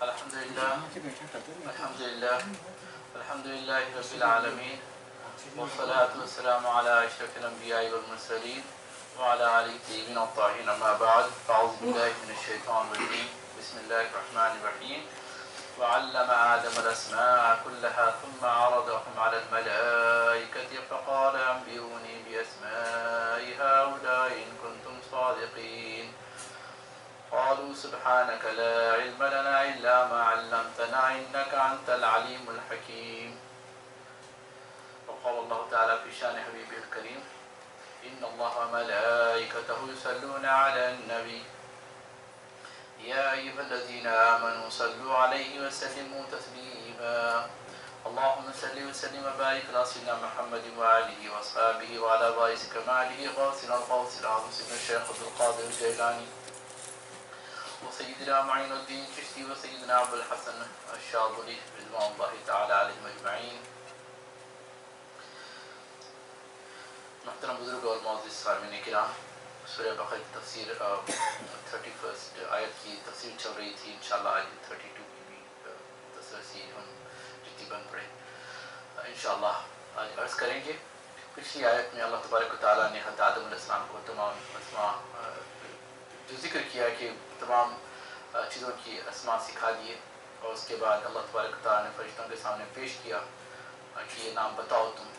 الحمدللہ رب العالمین والصلاة والسلام على اشرف الانبیاء والمرسلین وعلى آلہ الطیبین الطاہرین اما بعد فاعوذ باللہ من الشیطان الرجیم بسم اللہ الرحمن الرحیم وعلم آدم الأسماء كلها ثم عرضهم على الملائكة فقال أنبئوني بأسماء هؤلاء إن كنتم صادقين قالوا سبحانك لا علم لنا إلا ما علمتنا إنك أنت العليم الحكيم وقال الله تعالى في شان حبيبه الكريم إن الله وملائكته يصلون على النبي يا أيها الذين آمنوا صلوا عليه وسلموا تسليما اللهم صل وسلم وبارك على سيدنا محمد وآله وأصحابه وعلى بائس كماله غوثنا الغوث العظيم سيدنا الشيخ عبد القادر الجيلاني وسيدنا معين الدين الچشتی وسيدنا ابو الحسن الشاذلي رضوان الله تعالى عليهم اجمعين. محترم بزرگ اور معزز سامعین کرام، سورہ بقرہ کی تفسیر 31 آیت کی تفسیر چل رہی تھی. انشاءاللہ آج 32 کی بھی تفسیر ہم جتنی بن پڑے انشاءاللہ آج عرض کریں گے. پچھلی آیت میں اللہ تبارک و تعالیٰ نے حضرت آدم علیہ السلام کو تمام اسماء جو ذکر کیا کہ تمام چیزوں کی اسماء سکھا دیے، اور اس کے بعد اللہ تبارک و تعالیٰ نے فرشتوں کے سامنے پیش کیا کہ یہ نام بتاؤ تم،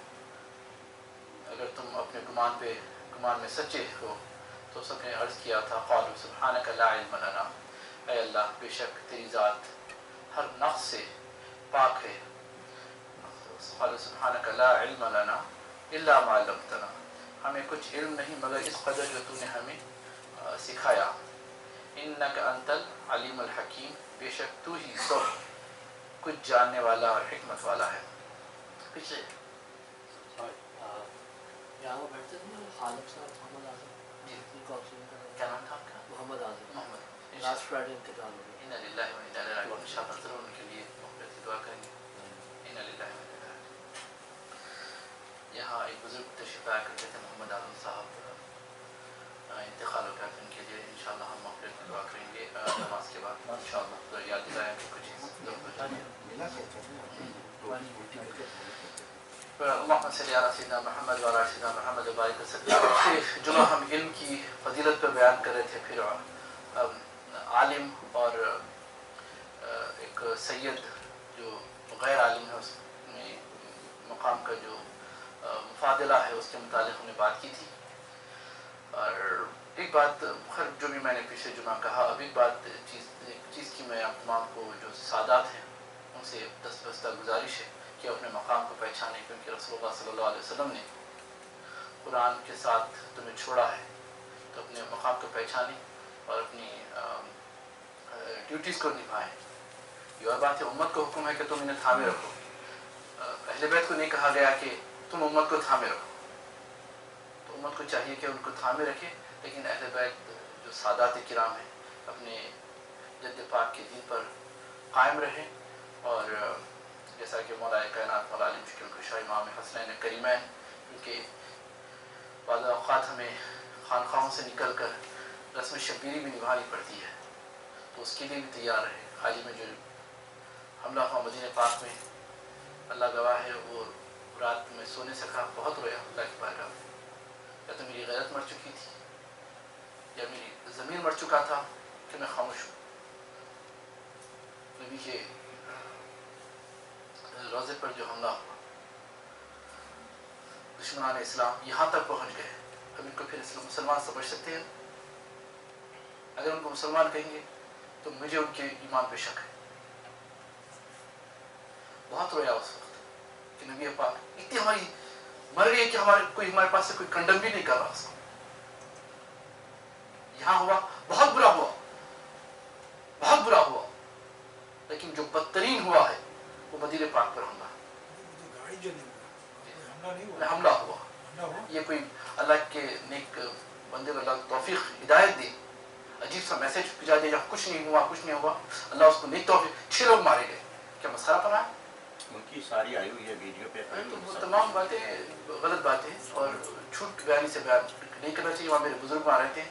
اگر تم اپنے گمان میں سچے ہو. تو سب نے عرض کیا تھا قالوا سبحانک لا علم لنا، اے اللہ بے شک تیری ذات ہر نقص سے پاک ہے. قالوا سبحانک لا علم لنا الا ما علمتنا، ہمیں کچھ علم نہیں مگر اس قدر جو تو نے ہمیں سکھایا. انک انت العلیم الحکیم، بے شک تو ہی سب کچھ جاننے والا اور حکمت والا ہے. پچھلے یہاں بیٹھتے تھے نا خالق صاحب محمد اعظم، کیا نام تھا آپ کا؟ محمد اعظم. محمد. لاسٹ فرائیڈے انتقال ہو گیا. انا للہ و انا الیہ راجعون. انشاءاللہ ضرور ان کے لیے مغفرت کی دعا کریں گے. انا للہ و انا الیہ راجعون. یہاں ایک بزرگ تشریف لایا کرتے تھے محمد اعظم صاحب، انتقال ہو گیا. ان کے لیے انشاءاللہ ہم مغفرت کی دعا کریں گے نماز کے بعد انشاءاللہ. تو یاد دلائیں کہ کچھ اللہم صلی علی سیدنا محمد وعلی سیدنا محمد وبارک وسلم. جمعہ ہم علم کی فضیلت پر بیان کر رہے تھے. پھر عالم اور ایک سید جو غیر عالم ہے اس میں مقام کا جو مفاضلہ ہے اس کے متعلق ہم نے بات کی تھی. اور ایک بات خیر جو بھی میں نے پچھلے جمعہ کہا، اب ایک بات چیز کی میں آپ تمام کو جو سادات ہیں ان سے دستبستہ گزارش ہے کہ اپنے مقام کو پہچانے، کیونکہ رسول اللہ صلی اللہ علیہ وسلم نے قرآن کے ساتھ تمہیں چھوڑا ہے. تو اپنے مقام کو پہچانے اور اپنی ڈیوٹیز کو نبھائیں. یہ اور بات ہے امت کو حکم ہے کہ تم انہیں تھامے رکھو. اہل بیت کو نہیں کہا گیا کہ تم امت کو تھامے رکھو. تو امت کو چاہیے کہ ان کو تھامے رکھے، لیکن اہل بیت جو سادات کرام ہیں اپنے جد پاک کے دین پر قائم رہیں. اور جیسا کہ مولا کائنات مولا علی مشکل کشا امام حسنین کریمین، کیونکہ بعض اوقات ہمیں خانقاہوں سے نکل کر رسم شبیری بھی نبھانی پڑتی ہے، تو اس کے لیے بھی تیار رہے. حال ہی میں جو حملہ ہوا مدینہ پاک میں، اللہ گواہ ہے وہ رات میں سو نہیں سکا، بہت رویا اللہ کی بارگاہ میں. یا تو میری غیرت مر چکی تھی یا میری ضمیر مر چکا تھا کہ میں خاموش ہوں. نبی کے روزے پر جو حملہ ہوا، دشمنان اسلام یہاں تک پہنچ گئے. اب ان کو پھر مسلمان سمجھ سکتے ہیں؟ اگر ان کو مسلمان کہیں گے تو مجھے ان کے ایمان پہ شک ہے. بہت رویا اس وقت کہ نبی پاک اتنی ہماری مر گئی کہ ہمارے پاس سے کوئی کنڈم بھی نہیں کر رہا اس کو. یہاں ہوا بہت برا ہوا، بہت برا ہوا، لیکن جو بدترین ہوا ہے وہ مدینہ پاک پر حملہ ہوا. یہ کوئی اللہ کے نیک بندے کو اللہ توفیق ہدایت دی، عجیب سا میسج بھیجا دیا جہاں کچھ نہیں ہوا کچھ نہیں ہوا. اللہ اس کو نیک توفیق. 6 لوگ مارے گئے. کیا مسخرہ پنا ہے؟ ان کی ساری آئی ہوئی ہے ویڈیو پہ. تو وہ تمام باتیں غلط باتیں اور جھوٹ بیانی سے بیان نہیں کرنا چاہیے. وہاں میرے بزرگ وہاں رہتے ہیں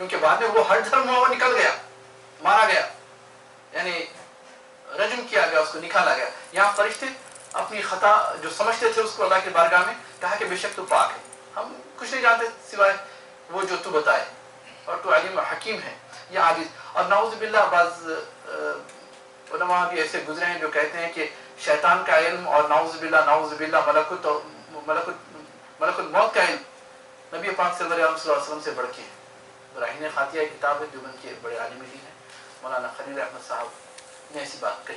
کیونکہ بعد میں وہ ہر دھرم میں وہ نکل گیا، مارا گیا، یعنی رجم کیا گیا، اس کو نکالا گیا. یہاں فرشتے اپنی خطا جو سمجھتے تھے اس کو اللہ کی بارگاہ میں کہا کہ بے شک تو پاک ہے، ہم کچھ نہیں جانتے سوائے وہ جو تو بتائے، اور تو علیم حکیم ہے. یہ عاجز. اور نعوذ باللہ بعض علماء بھی ایسے گزرے ہیں جو کہتے ہیں کہ شیطان کا علم اور نعوذ باللہ ملک الموت کا علم نبی پاک صلی اللہ علیہ وسلم سے بڑھ کے ہے. براہین خاتیہ کتاب ہے دیوبند کے بڑے عالم دین ہیں مولانا خلیل احمد صاحب نے ایسی بات کہی.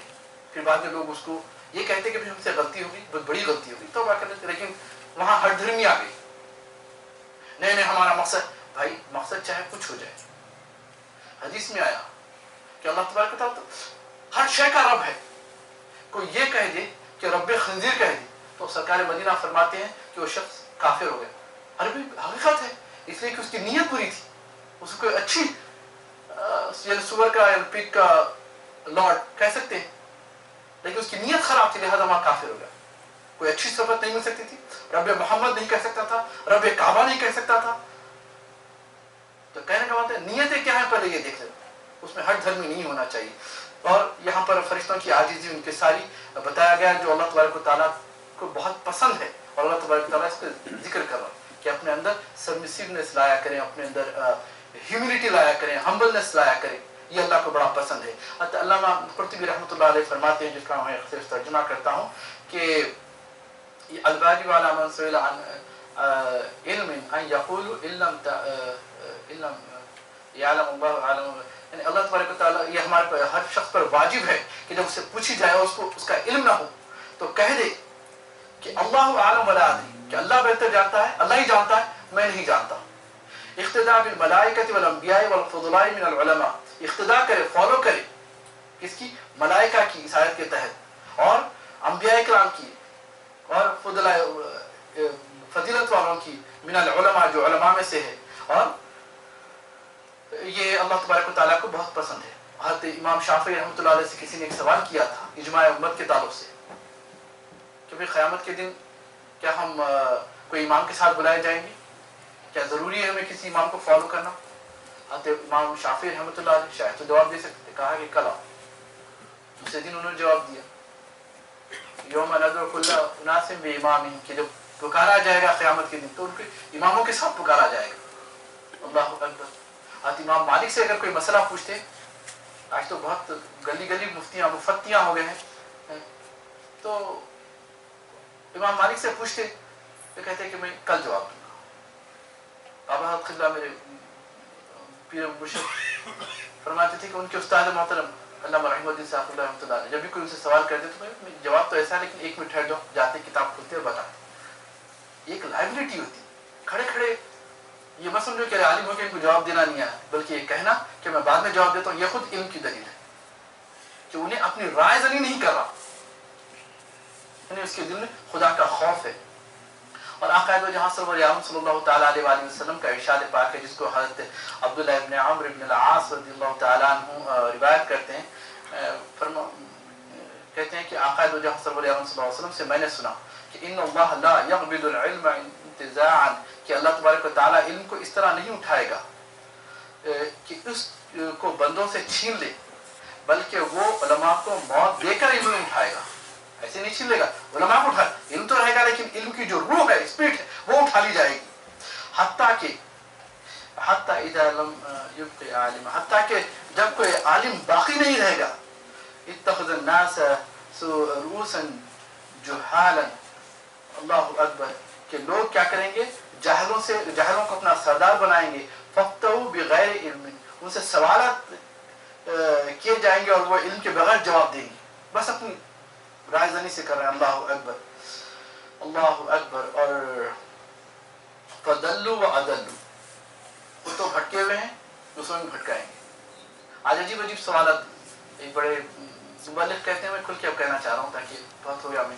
پھر بعد میں لوگ اس کو یہ کہتے کہ ہم سے غلطی ہوگی، بہت بڑی غلطی ہوگی، توبہ کر لیتے. لیکن وہاں ہر دھرمی آ گئی. نہیں ہمارا مقصد، بھائی مقصد چاہے کچھ ہو جائے. حدیث میں آیا کہ اللہ تبارک و تعالیٰ ہر شے کا رب ہے. کوئی یہ کہہ دے کہ رب خنزیر کہہ دے تو سرکار مدینہ فرماتے ہیں کہ وہ شخص کافر ہو گیا. عربی حقیقت ہے، اس لیے کہ اس کی نیت بری تھی. اس کو کوئی اچھی سور کا یا پگ کا لارڈ کہہ سکتے ہیں، لیکن اس کی نیت خراب تھی لہذا وہاں کافر ہو گیا. کوئی اچھی صفت نہیں مل سکتی تھی، رب محمد نہیں کہہ سکتا تھا، رب کعبہ نہیں کہہ سکتا تھا. تو کہنے کا مطلب ہے نیتیں کیا ہیں پہلے یہ دیکھ لیں. اس میں ہر دھرمی نہیں ہونا چاہیے. اور یہاں پر فرشتوں کی عاجزی ان کے ساری بتایا گیا جو اللہ تبارک و تعالیٰ کو بہت پسند ہے. اور اللہ تبارک و تعالیٰ اس کا ذکر کر رہا ہے کہ اپنے اندر سبمسیونیس لایا کریں، اپنے اندر ہیوملٹی لایا کریں، ہمبلنس لایا کریں. یہ اللہ کو بڑا پسند ہے. علامہ قرطبی رحمۃ اللہ علیہ فرماتے ہیں، جس کا میں اختصار ترجمہ کرتا ہوں، کہ الواجب علی من سئل عن علم ان یقول علم یعلم اللہ عالم، یعنی اللہ تبارک و تعالیٰ یہ ہمارے پر ہر شخص پر واجب ہے کہ جب اسے پوچھی جائے اور اس کو اس کا علم نہ ہو تو کہہ دے کہ اللہ عالم ولا ادری، کہ اللہ بہتر جانتا ہے، اللہ ہی جانتا ہے، میں نہیں جانتا. اقتداء بالملائکۃ والانبیاء والفضلاء من العلماء، اقتداء کرے، فالو کرے کس کی؟ ملائکہ کی اس آیت کے تحت، اور انبیاء کرام کی، اور فضلاء فضیلت والوں کی، من العلماء جو علماء میں سے ہے. اور یہ اللہ تبارک و تعالیٰ کو بہت پسند ہے. حضرت امام شافعی رحمۃ اللہ علیہ سے کسی نے ایک سوال کیا تھا اجماع امت کے تعلق سے کہ بھئی قیامت کے دن کیا ہم کوئی امام کے ساتھ بلائے جائیں گے؟ کیا ضروری ہے ہمیں کسی امام کو فالو کرنا؟ حضرت امام شافعی رحمۃ اللہ علیہ شاید تو جواب دے سکتے، کہا کہ کل آؤ. دوسرے دن انہوں نے جواب دیا یوم ندعو کل اناس بامامہم، کہ جب پکارا جائے گا قیامت کے دن تو ان کے اماموں کے ساتھ پکارا جائے گا. اللہ اکبر. حضرت امام مالک سے اگر کوئی مسئلہ پوچھتے، آج تو بہت گلی گلی مفتیاں مفتیاں ہو گئے ہیں، تو امام مالک سے پوچھتے تو کہتے کہ میں کل جواب دوں گا. ابا حضرت خضرہ میرے پیر مرشد فرماتے تھے کہ ان کے استاد محترم علامہ رحمۃ الدین صاحب اللہ رحمۃ اللہ علیہ جب بھی کوئی ان سے سوال کرتے تو میں جواب تو ایسا ہے لیکن ایک منٹ ٹھہر جاؤ، جاتے کتاب کھولتے اور بتاتے. ایک لائبلٹی ہوتی، کھڑے کھڑے یہ مت سمجھو کہ عالم ہو کے ان کو جواب دینا نہیں آیا، بلکہ یہ کہنا کہ میں بعد میں جواب دیتا ہوں، یہ خود علم کی دلیل ہے کہ انہیں اپنی رائے زنی نہیں کر رہا، انہیں اس کے دل میں خدا کا خوف ہے. اور آقا دو جہاں صلی اللہ تعالیٰ علیہ وآلہ وسلم کا ارشاد پاک ہے جس کو حضرت عبداللہ ابن عمرو ابن العاص رضی اللہ تعالیٰ عنہ روایت کرتے ہیں، کہتے ہیں کہ آقا دو جہاں صلی اللہ علیہ وسلم سے میں نے سنا کہ ان اللہ لا یقبض العلم انتزاعا، کہ اللہ تبارک و تعالیٰ علم کو اس طرح نہیں اٹھائے گا کہ اس کو بندوں سے چھین لے، بلکہ وہ علماء کو موت دے کر علم اٹھائے گا. ایسے نہیں چھین لے گا، علماء کو اٹھا، علم تو رہے گا لیکن علم کی جو روح ہے، اسپرٹ ہے، وہ اٹھا لی جائے گی. حتیٰ اذا لم یبق عالم، حتیٰ کہ جب کوئی عالم باقی نہیں رہے گا، اتخذ الناس رؤوسا جہالا، اللہ اکبر، کہ لوگ کیا کریں گے؟ جاہلوں کو اپنا سردار بنائیں گے. فَافْتَوْا بِغَيْرِ عِلْمٍ، ان سے سوالات کیے جائیں گے اور وہ علم کے بغیر جواب دیں گے، بس اپنی رائے زنی سے کر رہے ہیں. اللہ اکبر اللہ اکبر. اور فَضَلُّوا وَأَضَلُّوا، وہ تو بھٹکے ہوئے ہیں، دوسروں میں بھٹکائیں گے. آج عجیب عجیب سوالات ایک بڑے مبلغ کہتے ہیں، میں کھل کے اب کہنا چاہ رہا ہوں تاکہ بہت ہو گیا. میں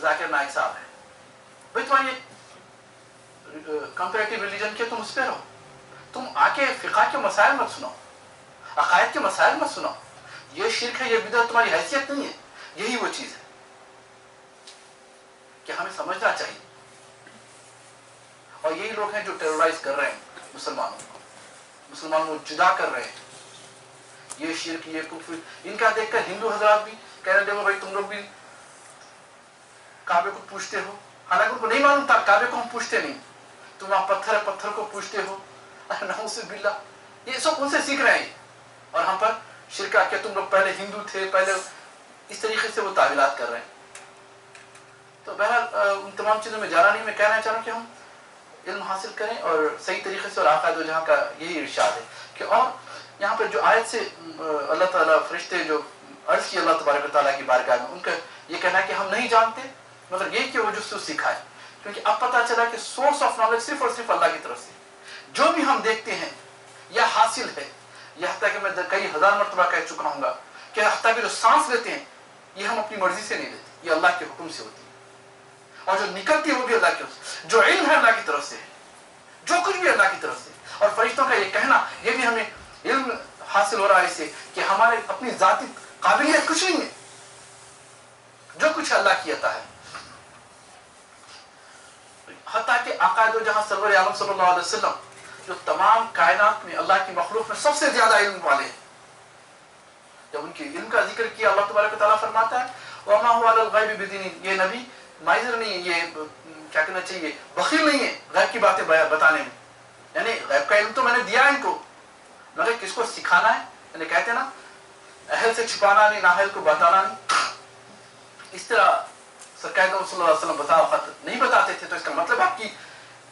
ذاکر نائک صاحب ہے، بھائی تمہاری کمپیریٹیو ریلیجن کے تم اس پہ رہو، تم آ کے فقہ کے مسائل مت سناؤ، عقائد کے مسائل مت سناؤ، یہ شرک ہے، یہ بدعت تمہاری حیثیت نہیں ہے. یہی وہ چیز ہے کہ ہمیں سمجھنا چاہیے. اور یہی لوگ ہیں جو ٹیرورائز کر رہے ہیں مسلمانوں کو. مسلمانوں کو جدا کر رہے ہیں. یہ شرک یہ کفر ان کا دیکھ کر ہندو حضرات بھی کہہ رہے دیکھو بھائی تم لوگ بھی کعبے کو پوجتے ہو, حالانکہ ان کو نہیں معلوم تھا کعبے کو ہم پوجتے نہیں, تم وہاں پتھر ہے پتھر کو پوجتے ہو. نعوذ باللہ, یہ سب ان سے سیکھ رہے ہیں اور ہم پر شرک کیا تم لوگ پہلے ہندو تھے, پہلے اس طریقے سے وہ تعویلات کر رہے ہیں. تو بہرحال ان تمام چیزوں میں جانا نہیں, میں کہنا چاہ رہا ہوں کہ ہم علم حاصل کریں اور صحیح طریقے سے, اور آقا دو جہاں کا یہی ارشاد ہے کہ اور یہاں پر جو آیت سے اللہ تعالیٰ فرشتے جو عرض کی اللہ تبارک و تعالیٰ کی بارگاہ میں, ان کا یہ کہنا ہے کہ ہم نہیں جانتے مگر یہ کہ وہ جو سکھائے, کیونکہ اب پتہ چلا کہ سورس آف نالج صرف اور صرف اللہ کی طرف سے. جو بھی ہم دیکھتے ہیں یا حاصل ہے, یہ حتیٰ کہ میں کئی ہزار مرتبہ کہہ چکا ہوں گا کہ حتیٰ کہ جو سانس لیتے ہیں یہ ہم اپنی مرضی سے نہیں لیتے, یہ اللہ کے حکم سے ہوتی ہے, اور جو نکلتی ہے وہ بھی اللہ کی طرف سے, جو علم ہے اللہ کی طرف سے, جو کچھ بھی اللہ کی طرف سے. اور فرشتوں کا یہ کہنا, یہ بھی ہمیں علم حاصل ہو رہا ہے اس سے کہ ہمارے اپنی ذاتی قابلیت کچھ نہیں ہے, جو کچھ اللہ کی عطا ہے. حتیٰ کہ آقا دو جہاں سرور عالم صلی اللہ علیہ وسلم جو تمام کائنات میں اللہ کی مخلوق میں سب سے زیادہ علم والے ہیں, جب ان کے علم کا ذکر کیا اللہ تبارک و تعالیٰ فرماتا ہے وَمَا هُوَ عَلَى الْغَيْبِ بِضَنِينٍ, یہ نبی مائزر نہیں ہے, یہ کیا کہنا چاہیے بخیل نہیں ہے غیب کی باتیں بتانے میں, یعنی غیب کا علم تو میں نے دیا ان کو مگر کس کو سکھانا ہے, یعنی کہتے ہیں نا اہل سے چھپانا نہیں, نااہل کو بتانا نہیں. اس طرح سرکار صلی اللہ علیہ وسلم بتا وقت نہیں بتاتے تھے, تو اس کا مطلب آپ کی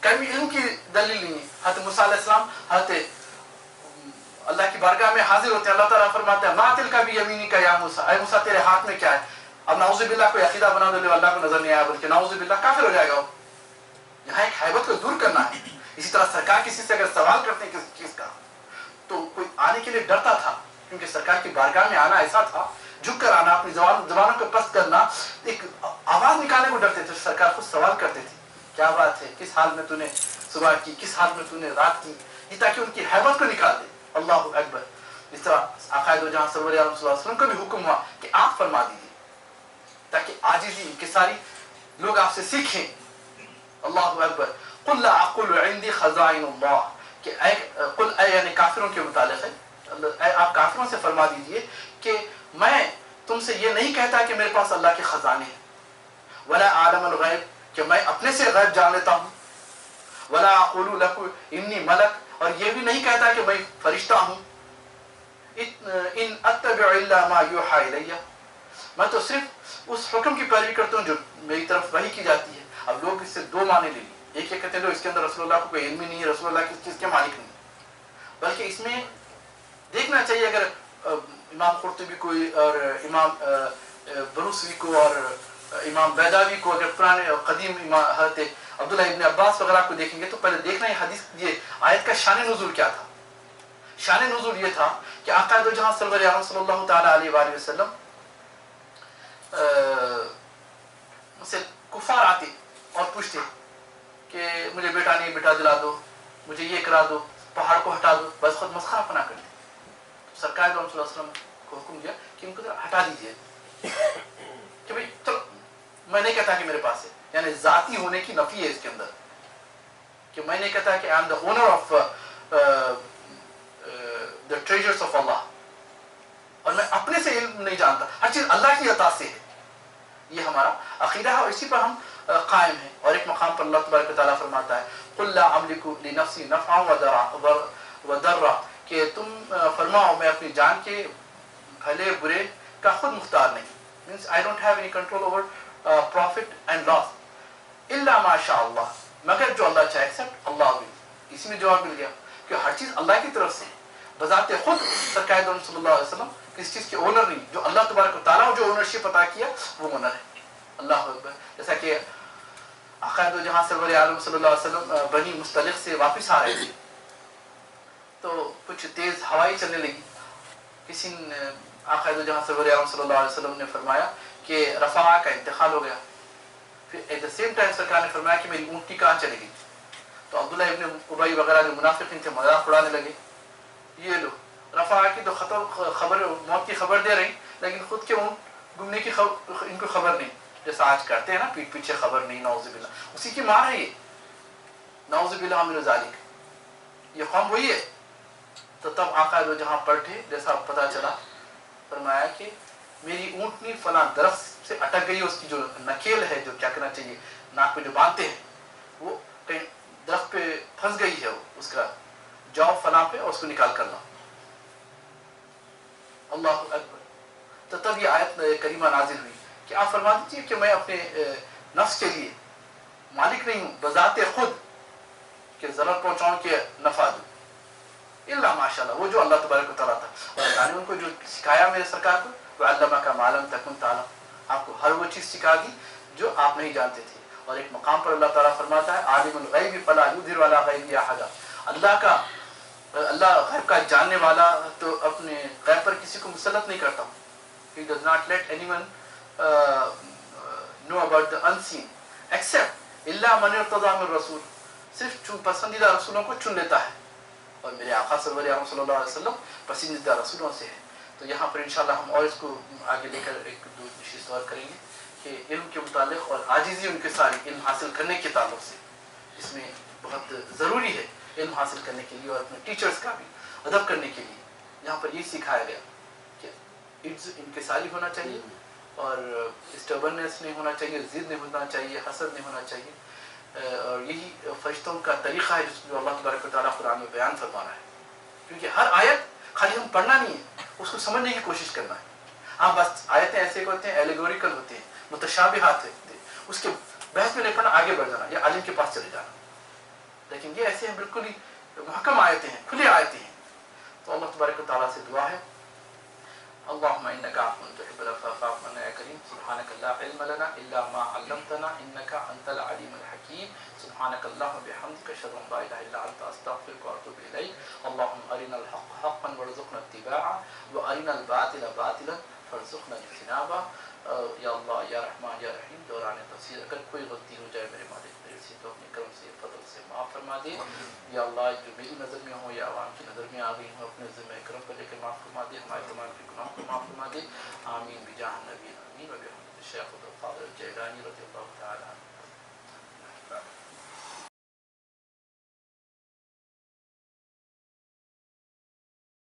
کمی علم کی دلیل نہیں ہے. حضرت موسیٰ علیہ السلام حضرت اللہ کی بارگاہ میں حاضر ہوتے ہیں, اللہ تعالیٰ فرماتا ہے مَا تِلْكَ بِيَمِينِكَ يَا مُوسَىٰ, اے موسیٰ تیرے ہاتھ میں کیا ہے. اب نعوذ باللہ کوئی عقیدہ بنا دے اللہ کو نظر نہیں آیا, بلکہ نعوذ باللہ کافر ہو جائے گا. یہاں ایک حیبت کو دور کرنا ہے. اسی طرح سرکار کسی سے اگر سوال کرتے ہیں کسی چیز کا تو کوئی آنے کے لیے ڈرتا تھا, کیونکہ سرکار کی بارگاہ میں آنا ایسا تھا, جھک کر آنا, اپنی زبانوں کو پست کرنا, ایک آواز نکالنے کو ڈرتے تھے. سرکار خود سوال کرتے تھے کیا بات ہے, کس حال میں تو نے صبح کی, کس حال میں تو نے رات کی, یہ تاکہ ان کی حیبت کو نکال دے. اللہ اکبر. اس طرح آقا دو جہاں سرور عالم صلی اللہ علیہ وسلم کو بھی حکم ہوا کہ آپ فرما دیجیے تاکہ عاجزی انکساری لوگ آپ سے سیکھیں. اللہ اکبر. قل لا اقول عندي خزائن اللہ, کہ قل اے یعنی کافروں کے متعلق ہے, آپ کافروں سے فرما دیجئے کہ میں تم سے یہ نہیں کہتا کہ میرے پاس اللہ کے خزانے ہیں, ولا عالم الغیب, کہ میں اپنے سے غیب جان لیتا ہوں, ولا اقول لکم انی ملک, اور یہ بھی نہیں کہتا کہ میں فرشتہ ہوں, ان اتبع الا ما یوحى الی, میں تو صرف اس حکم کی پیروی کرتا ہوں جو میری طرف وحی کی جاتی ہے. اب لوگ اس سے دو معنی لے لیے, ایک یہ کہتے ہیں اس کے اندر رسول اللہ کو کوئی علم ہی نہیں ہے, رسول اللہ کس چیز کے مالک نہیں, بلکہ اس میں دیکھنا چاہیے اگر امام قرطبی کو اور امام بروسوی کو اور امام بیداوی کو, اگر پرانے قدیم حضرت عبداللہ ابن عباس وغیرہ کو دیکھیں گے تو پہلے دیکھنا یہ حدیث, یہ آیت کا شان نزول کیا تھا. شان نزول یہ تھا کہ آقا دو جہاں سرور عالم صلی اللہ تعالیٰ علیہ وآلہ وسلم سے کفار آتے اور پوچھتے کہ مجھے بیٹا نہیں, بیٹا دلا دو, مجھے یہ کرا دو, پہاڑ کو ہٹا دو, بس خود مسخرہ پنا کر دیں. سرکار صلی اللہ علیہ وسلم کو حکم دیا کہ ان کو ہٹا دیجیے, کہ بھئی چلو میں نہیں کہتا کہ میرے پاس ہے, یعنی ذاتی ہونے کی نفی ہے اس کے اندر, کہ میں نہیں کہتا کہ I am the owner of the treasures of Allah, اور میں اپنے سے علم نہیں جانتا, ہر چیز اللہ کی عطا سے ہے. یہ ہمارا عقیدہ ہے اور اسی پر ہم قائم ہیں. اور ایک مقام پر اللہ تبارک و تعالیٰ فرماتا ہے قُلْ لَا أَمْلِكُ لِنَفْسِي نَفْعًا وَضَرًّا, کہ تم فرماؤ میں اپنی جان کے بھلے برے کا خود مختار نہیں, means I don't have any control over profit and loss إِلَّا مَا شَاءَ اللَّهِ, مگر جو اللہ چاہے except اللہ will. اسی میں جواب مل گیا کہ ہر چیز اللہ کی طرف سے, بذات خود سرکار صلی اللہ علیہ وسلم کسی چیز کے اونر نہیں, جو اللہ تبارک و تعالیٰ جو اونرشپ عطا کیا وہ اونر ہے. اللہ اکبر. جیسا کہ آقا دو جہاں سرور عالم صلی اللہ علیہ وسلم بنی مستلق سے واپس آ رہے تھے تو کچھ تیز ہوائیں چلنے لگی. کسی نے آقا دو جہاں سرور عالم صلی اللہ علیہ وسلم نے فرمایا کہ رفاعہ کا انتقال ہو گیا. پھر ایٹ دا سیم ٹائم سرکار نے فرمایا کہ میری اونٹنی کہاں چلی گئی. تو عبداللہ ابن ابی وغیرہ جو منافقین تھے مذاق اڑانے لگے, یہ لو رفاعہ کی تو خبر موت کی خبر دے رہی, لیکن خود کے اونٹ گمنے کی ان کو خبر نہیں, جیسا آج کرتے ہیں نا پیٹ پیچھے خبر نہیں, نعوذ باللہ. اسی کی مار ہے یہ, نعوذ باللہ من ذالک. یہ قوم وہی ہے تو تب آقا جو جہاں پلٹے جیسا پتہ چلا فرمایا کہ میری اونٹنی فلاں درخت سے اٹک گئی ہے، اس کی جو نکیل ہے جو کیا کرنا چاہیے ناک پہ جو باندھتے ہیں وہ کہیں درخت پہ پھنس گئی ہے، وہ اس کا جاؤ فلاں پہ اور اس کو نکال کر لاؤ. اللہ اکبر. تو تب یہ آیت کریمہ نازل ہوئی کہ آپ فرما دیجیے کہ میں اپنے نفس کے لیے مالک نہیں ہوں بذات خود کہ ضرر پہنچاؤں کہ نفع دوں، الا ماشاء اللہ، وہ جو اللہ تبارک و تعالیٰ تھا. اور اللہ نے ان کو جو سکھایا میرے سرکار کو وعلمک ما لم تکن تعلم، آپ کو ہر وہ چیز سکھا دی جو آپ نہیں جانتے تھے. اور ایک مقام پر اللہ تعالیٰ فرماتا ہے عالم الغیب فلا یظہر علی غیبہ احدا، اللہ غیب کا جاننے والا تو اپنے غیب پر کسی کو مسلط نہیں کرتا. He does not let anyone know about the unseen except الا من ارتضى من رسول، صرف پسندیدہ رسولوں کو چن لیتا ہے، اور میرے آقا صلی اللہ علیہ وسلم پسندیدہ رسولوں سے ہے. تو یہاں پر انشاءاللہ ہم اور اس کو آگے لے کر ایک دو نشست اور کریں گے کہ علم کے متعلق اور عاجزی ان کے ساری علم حاصل کرنے کے تعلق سے اس میں بہت ضروری ہے علم حاصل کرنے کے لیے اور اپنے ٹیچرز کا بھی ادب کرنے کے لیے. یہاں پر یہ سکھایا گیا کہ انکساری ہونا چاہیے اور اسٹبرنس نہیں ہونا چاہیے، ضد نہیں ہونا چاہیے، حسد نہیں ہونا چاہیے. اور یہی فرشتوں کا طریقہ ہے جو اللہ تبارک و تعالیٰ قرآن میں بیان فرما رہا ہے. کیونکہ ہر آیت خالی ہم پڑھنا نہیں ہے، اس کو سمجھنے کی کوشش کرنا ہے. ہاں بس آیتیں ایسے ہوتے ہیں ایلیگوریکل ہوتے ہیں، متشابہات ہوتے ہیں، اس کے بحث میں نہیں پڑھنا، آگے بڑھ جانا یا عالم کے پاس چلے جانا. لیکن یہ ایسے ہیں بالکل ہی محکم آیتیں ہیں، کھلی آیتیں ہیں. تو اللہ تبارک و تعالیٰ سے دعا ہے اللهم انك عفو تحب العفو فاعف عنا يا كريم. سبحانك لا علم لنا الا ما علمتنا انك انت العليم الحكيم. سبحانك اللهم وبحمدك اشهد ان لا اله الا انت استغفرك واتوب اليك. اللهم ارنا الحق حقا وارزقنا اتباعه وارنا الباطل باطلا فارزقنا اجتنابه. یا اللہ یا رحمان یا رحیم. دوران تفسیر اگر کوئی غلطی ہو جائے میرے مالک میرے سے تو اپنے کرم سے فضل سے معاف فرما دے. یا اللہ جو میری نظر میں ہو یا عوام کی نظر میں آ گئی ہوں اپنے ذمہ کرم کو لے کر معاف فرما دے. ہمارے تمام کے گناہوں کو معاف فرما دے. آمین بجاہ نبی آمین. و بحمد الشیخ عبد القادر الجیلانی رضی اللہ تعالیٰ عنہ.